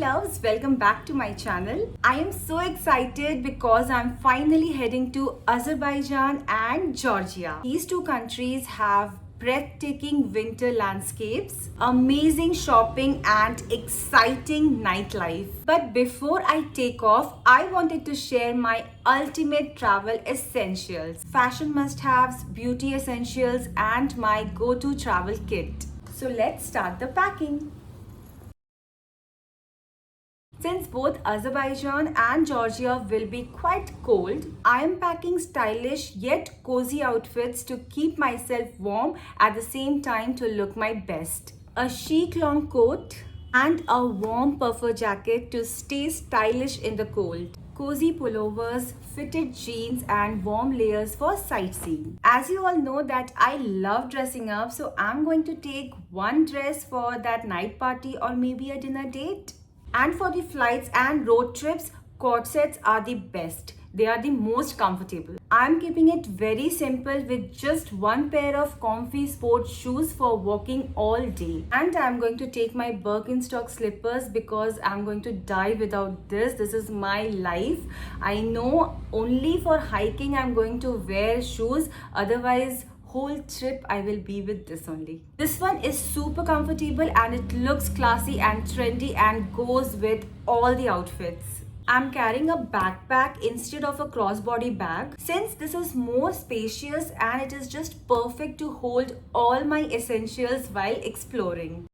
loves, welcome back to my channel. I am so excited because I'm finally heading to Azerbaijan and Georgia. These two countries have breathtaking winter landscapes, amazing shopping and exciting nightlife. But before I take off, I wanted to share my ultimate travel essentials, fashion must-haves, beauty essentials and my go-to travel kit. So let's start the packing. Since both Azerbaijan and Georgia will be quite cold, I am packing stylish yet cozy outfits to keep myself warm at the same time to look my best. A chic long coat and a warm puffer jacket to stay stylish in the cold. Cozy pullovers, fitted jeans and warm layers for sightseeing. As you all know that I love dressing up, so I'm going to take one dress for that night party or maybe a dinner date. And for the flights and road trips, corsets are the best. They are the most comfortable. I'm keeping it very simple with just one pair of comfy sports shoes for walking all day. And I'm going to take my Birkenstock slippers because I'm going to die without this. This is my life. I know only for hiking I'm going to wear shoes. Otherwise, whole trip I will be with this only. This one is super comfortable and it looks classy and trendy and goes with all the outfits. I'm carrying a backpack instead of a crossbody bag since this is more spacious and it is just perfect to hold all my essentials while exploring.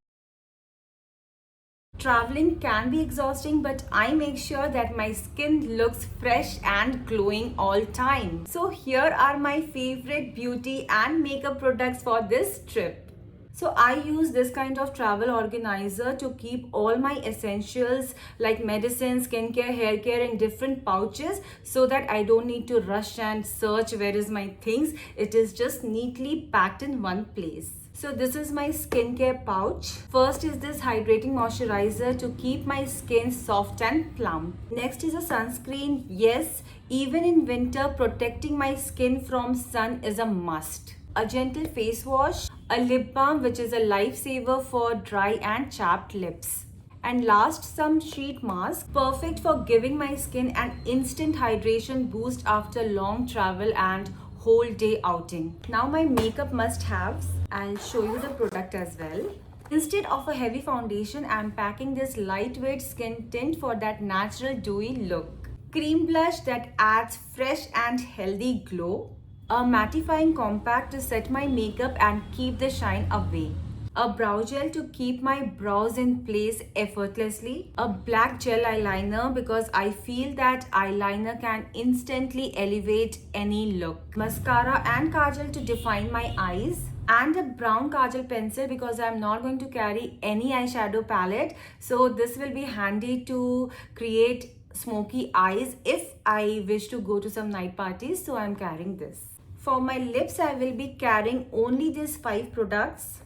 Traveling can be exhausting, but I make sure that my skin looks fresh and glowing all time. So here are my favorite beauty and makeup products for this trip. So I use this kind of travel organizer to keep all my essentials like medicine, skincare, hair care in different pouches so that I don't need to rush and search where is my things. It is just neatly packed in one place. So this is my skincare pouch. First is this hydrating moisturizer to keep my skin soft and plump. Next is a sunscreen. Yes, even in winter, protecting my skin from sun is a must. A gentle face wash, a lip balm which is a lifesaver for dry and chapped lips. And last, some sheet mask, perfect for giving my skin an instant hydration boost after long travel and whole day outing. Now my makeup must-haves. I'll show you the product as well. Instead of a heavy foundation, I'm packing this lightweight skin tint for that natural dewy look. Cream blush that adds fresh and healthy glow. A mattifying compact to set my makeup and keep the shine away. A brow gel to keep my brows in place effortlessly. A black gel eyeliner because I feel that eyeliner can instantly elevate any look. Mascara and kajal to define my eyes. And a brown kajal pencil because I'm not going to carry any eyeshadow palette. So this will be handy to create smoky eyes if I wish to go to some night parties. So I'm carrying this. For my lips, I will be carrying only these 5 products.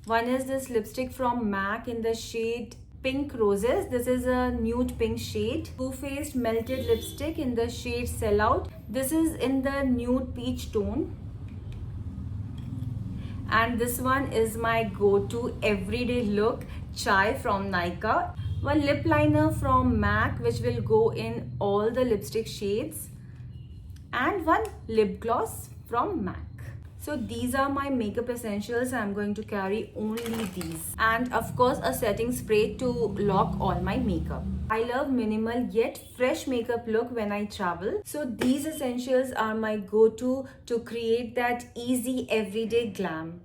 One is this lipstick from MAC in the shade Pink Roses. This is a nude pink shade. Too Faced Melted Lipstick in the shade Sellout. This is in the nude peach tone. And this one is my go-to everyday look, Chai from Nykaa. One lip liner from MAC which will go in all the lipstick shades. And one lip gloss from MAC. So these are my makeup essentials. I'm going to carry only these. And of course a setting spray to lock all my makeup. I love minimal yet fresh makeup look when I travel. So these essentials are my go-to to create that easy everyday glam.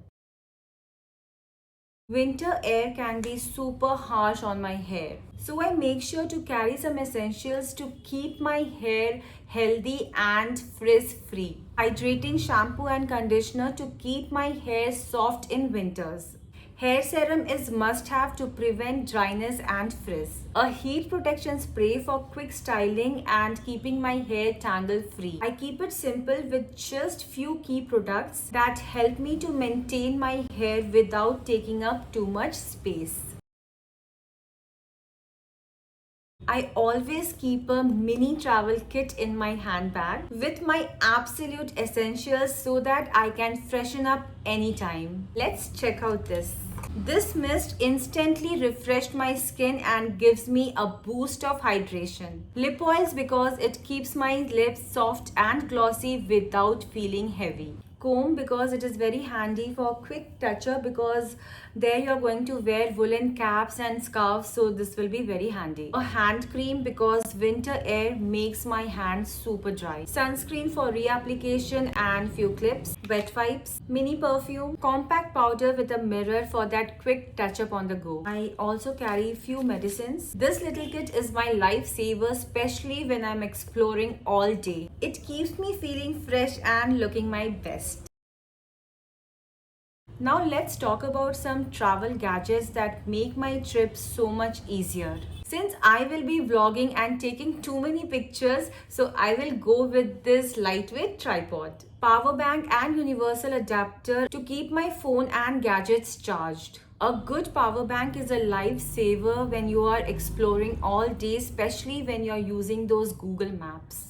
Winter air can be super harsh on my hair. So I make sure to carry some essentials to keep my hair healthy and frizz-free. Hydrating shampoo and conditioner to keep my hair soft in winters. Hair serum is must-have to prevent dryness and frizz. A heat protection spray for quick styling and keeping my hair tangle-free. I keep it simple with just few key products that help me to maintain my hair without taking up too much space. I always keep a mini travel kit in my handbag with my absolute essentials so that I can freshen up anytime. Let's check out this. This mist instantly refreshed my skin and gives me a boost of hydration. Lip oils because it keeps my lips soft and glossy without feeling heavy. Comb because it is very handy for quick touch-up, because there you're going to wear woolen caps and scarves, so this will be very handy. A hand cream because winter air makes my hands super dry. Sunscreen for reapplication and few clips. Wet wipes. Mini perfume. Compact powder with a mirror for that quick touch-up on the go. I also carry few medicines. This little kit is my lifesaver, especially when I'm exploring all day. It keeps me feeling fresh and looking my best. Now let's talk about some travel gadgets that make my trips so much easier. Since I will be vlogging and taking too many pictures, so I will go with this lightweight tripod, power bank and universal adapter to keep my phone and gadgets charged. A good power bank is a lifesaver when you are exploring all day, especially when you are using those Google Maps.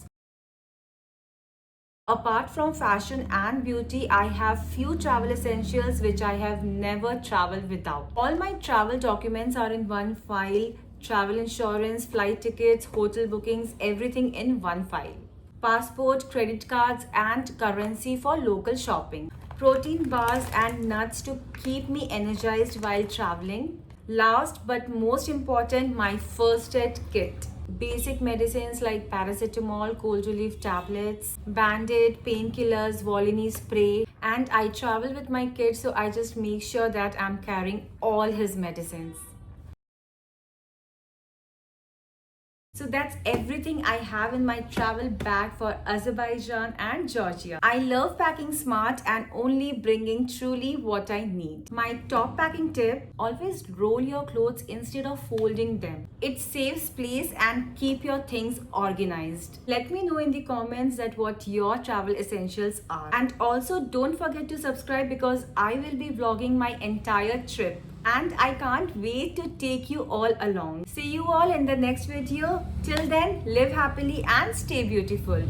Apart from fashion and beauty, I have few travel essentials which I have never traveled without. All my travel documents are in one file: travel insurance, flight tickets, hotel bookings, everything in one file. Passport, credit cards, and currency for local shopping. Protein bars and nuts to keep me energized while traveling. Last but most important, my first aid kit. Basic medicines like paracetamol, cold relief tablets, band-aid, painkillers, Volini spray, and I travel with my kid, so I just make sure that I'm carrying all his medicines. So that's everything I have in my travel bag for Azerbaijan and Georgia. I love packing smart and only bringing truly what I need. My top packing tip: always roll your clothes instead of folding them. It saves place and keep your things organized. Let me know in the comments that what your travel essentials are. And also don't forget to subscribe, because I will be vlogging my entire trip. And I can't wait to take you all along. See you all in the next video. Till then, live happily and stay beautiful.